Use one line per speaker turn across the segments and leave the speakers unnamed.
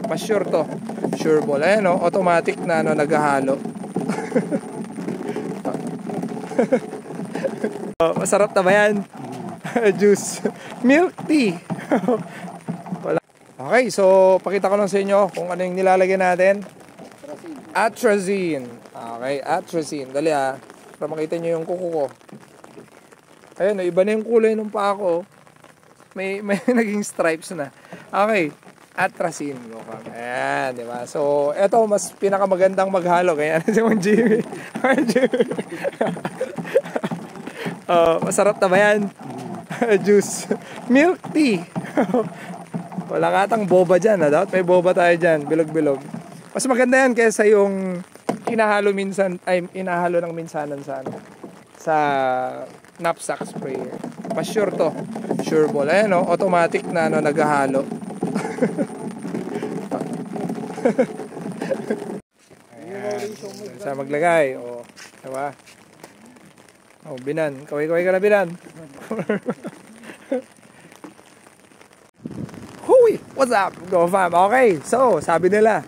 Mas sure to. Sure ball. Ayan o, automatic na ano, naghahalo. Masarap na ba yan? Juice. Milk tea. Wala. Okay, so pakita ko lang sa inyo kung ano yung nilalagay natin. Atrazine. Okay, atrazine. Dali para makita nyo yung kuko ko. Ayun, iba na yung kulay ng paa ko. May naging stripes na. Okay, atrazine. Ayan, di ba? So, eto mas pinakamagandang maghalo. Kaya si Mang Jimmy. Masarap na ba yan? Juice. Milk tea. Wala katang boba dyan. Dapat may boba tayo dyan. Bilog-bilog. Mas maganda yan kaysa yung inahalo ng minsanan sa knapsack sprayer. Mas sure to. Sure ball. Ayan o, automatic na ano, naghahalo. Ayan. Sa maglagay. O, diba? O, Binan. Kaway-kaway ka na, Binan. Huy! What's up? Go fam. Okay, so, sabi nila,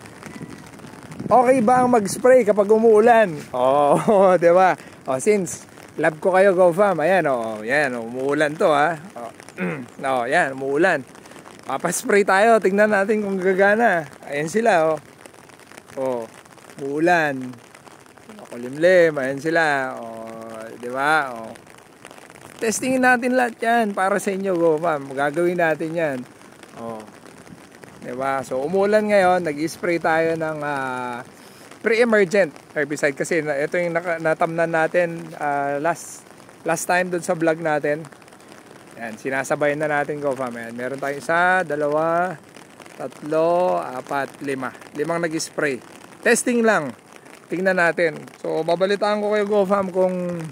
okay ba ang mag-spray kapag umuulan? Oo, diba? O, since love ko kayo, Go fam. Ayan, yan, umuulan to, ha. Yan, umuulan. Papaspray tayo, tingnan natin kung gagana. Ayan sila, umuulan. Kulimlim, ayan sila. Diba? Testingin natin lahat yan para sa inyo, Go fam. Gagawin natin yan. Diba? So, umuulan ngayon, nag-spray tayo ng pre-emergent herbicide kasi ito yung natamnan natin last time dun sa vlog natin. Yan, sinasabayan na natin, Go fam. Yan, meron tayong 1, 2, 3, 4, 5. 5 nag-spray. Testing lang. Tingnan natin. So, babalitaan ko kayo, Go fam, kung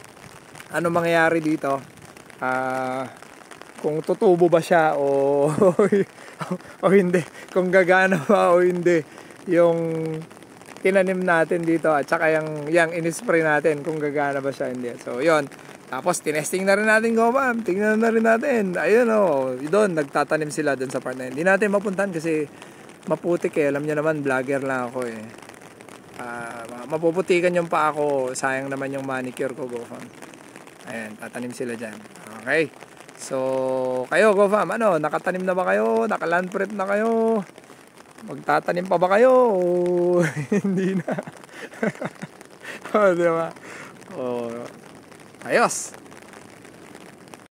ano mangyayari dito. Kung tutubo ba siya o hindi, kung gagana ba o hindi yung tinanim natin dito at saka yung in-spray natin kung gagana ba siya hindi. So yon, tapos tinesting na rin natin, Go fam, tingnan na rin natin. Ayun doon nagtatanim sila doon sa part na yun. Hindi natin mapuntahan kasi maputik alam niyo naman, vlogger lang ako mapuputikan yung paa ko, sayang naman yung manicure ko, Go fam. Ayan, tatanim sila dyan. Okay. So, kayo, Go fam, nakatanim na ba kayo? Naka-land prep na kayo? Magtatanim pa ba kayo? O hindi na? Diba? Ayos!